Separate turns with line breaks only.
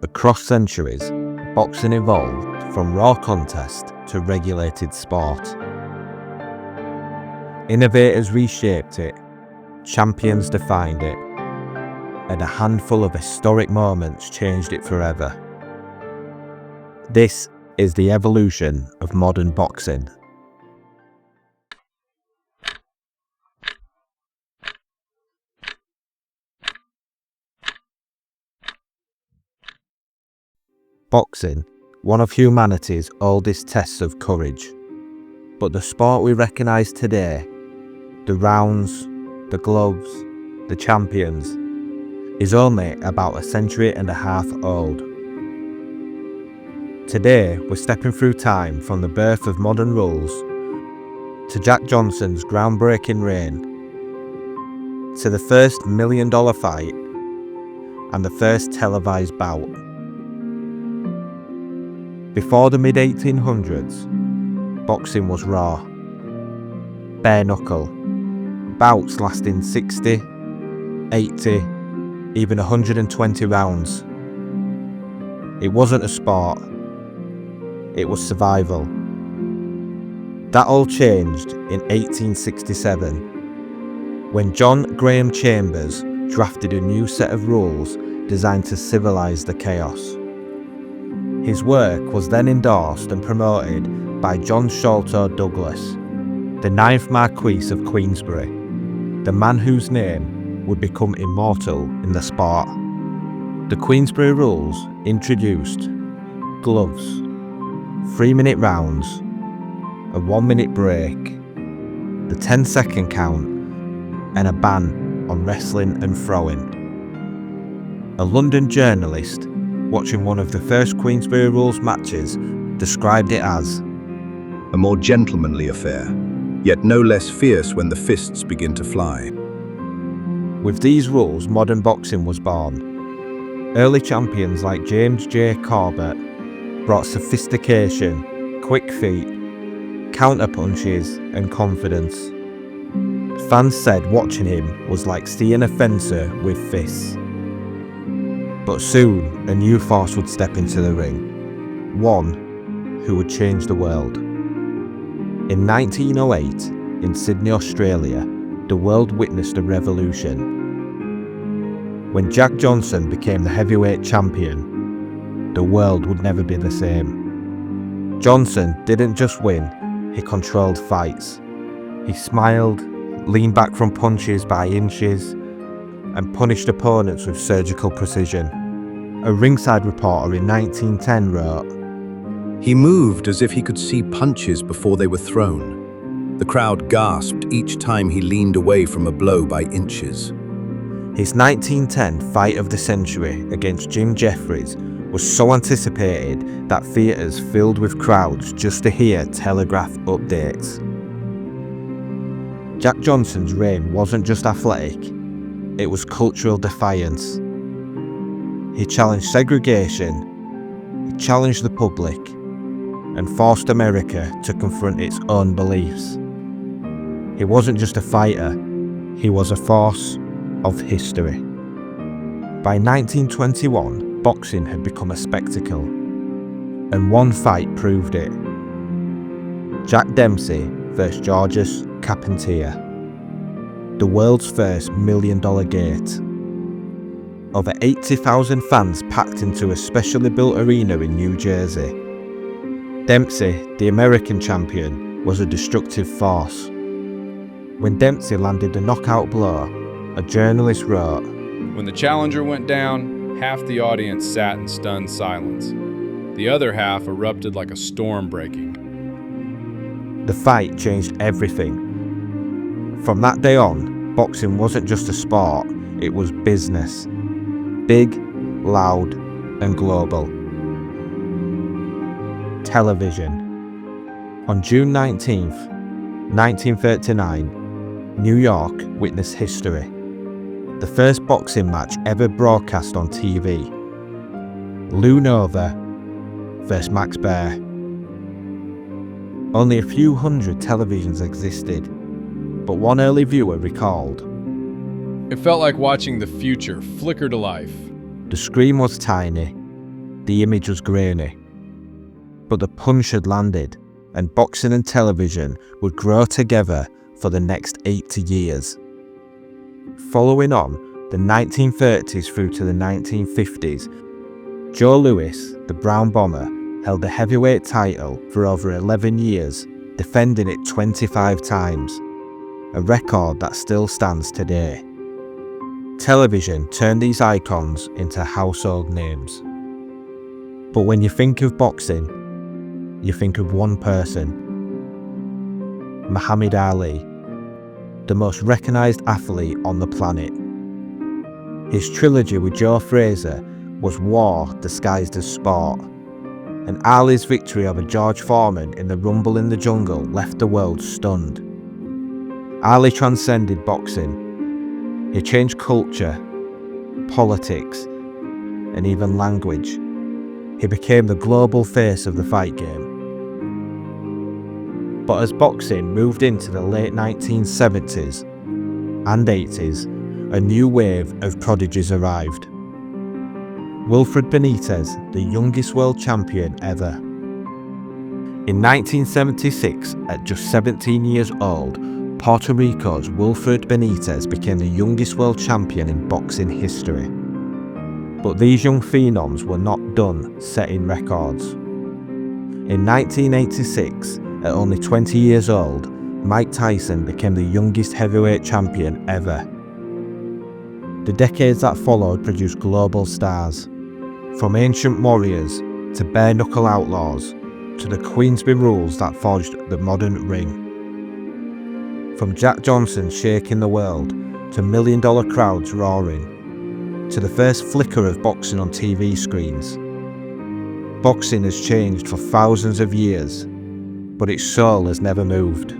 Across centuries, boxing evolved from raw contest to regulated sport. Innovators reshaped it, champions defined it, and a handful of historic moments changed it forever. This is the evolution of modern boxing. Boxing, one of humanity's oldest tests of courage. But the sport we recognise today, the rounds, the gloves, the champions, is only about a century and a half old. Today, we're stepping through time from the birth of modern rules to Jack Johnson's groundbreaking reign, to the first $1 million fight and the first televised bout. Before the mid-1800s, boxing was raw, bare knuckle, bouts lasting 60, 80, even 120 rounds. It wasn't a sport, it was survival. That all changed in 1867, when John Graham Chambers drafted a new set of rules designed to civilise the chaos. His work was then endorsed and promoted by John Sholto Douglas, the 9th Marquis of Queensberry, the man whose name would become immortal in the sport. The Queensberry rules introduced gloves, 3-minute rounds, a 1-minute break, the 10-second count, and a ban on wrestling and throwing. A London journalist watching one of the first Queensberry Rules matches described it as
a more gentlemanly affair, yet no less fierce when the fists begin to fly.
With these rules, modern boxing was born. Early champions like James J. Corbett brought sophistication, quick feet, counter punches, and confidence. Fans said watching him was like seeing a fencer with fists. But soon, a new force would step into the ring, one who would change the world. In 1908, in Sydney, Australia, the world witnessed a revolution. When Jack Johnson became the heavyweight champion, the world would never be the same. Johnson didn't just win, he controlled fights. He smiled, leaned back from punches by inches, and punished opponents with surgical precision. A ringside reporter in 1910 wrote,
"He moved as if he could see punches before they were thrown. The crowd gasped each time he leaned away from a blow by inches."
His 1910 fight of the century against Jim Jeffries was so anticipated that theatres filled with crowds just to hear telegraph updates. Jack Johnson's reign wasn't just athletic, it was cultural defiance. He challenged segregation, he challenged the public, and forced America to confront its own beliefs. He wasn't just a fighter, he was a force of history. By 1921, boxing had become a spectacle, and one fight proved it. Jack Dempsey vs. Georges Carpentier, the world's first $1 million gate. Over 80,000 fans packed into a specially built arena in New Jersey. Dempsey, the American champion, was a destructive force. When Dempsey landed the knockout blow, a journalist wrote,
"When the challenger went down, half the audience sat in stunned silence. The other half erupted like a storm breaking."
The fight changed everything. From that day on, boxing wasn't just a sport, it was business. Big, loud, and global. Television. On June 19th, 1939, New York witnessed history. The first boxing match ever broadcast on TV. Lou Nova vs. Max Baer. Only a few hundred televisions existed, but one early viewer recalled,
"It felt like watching the future flicker to life."
the screen was tiny, the image was grainy. But the punch had landed, and boxing and television would grow together for the next 80 years. Following on the 1930s through to the 1950s, Joe Louis, the Brown Bomber, held the heavyweight title for over 11 years, defending it 25 times, a record that still stands today. Television turned these icons into household names. But when you think of boxing, you think of one person: Muhammad Ali, the most recognised athlete on the planet. His trilogy with Joe Frazier was war disguised as sport, and Ali's victory over George Foreman in the Rumble in the Jungle left the world stunned. Ali transcended boxing. He changed culture, politics, and even language. He became the global face of the fight game. But as boxing moved into the late 1970s and 80s, a new wave of prodigies arrived. Wilfred Benitez, the youngest world champion ever. In 1976, at just 17 years old, Puerto Rico's Wilfred Benitez became the youngest world champion in boxing history. But these young phenoms were not done setting records. In 1986, at only 20 years old, Mike Tyson became the youngest heavyweight champion ever. The decades that followed produced global stars, from ancient warriors to bare-knuckle outlaws to the Queensberry rules that forged the modern ring. From Jack Johnson shaking the world to million-dollar crowds roaring, to the first flicker of boxing on TV screens. Boxing has changed for thousands of years, but its soul has never moved.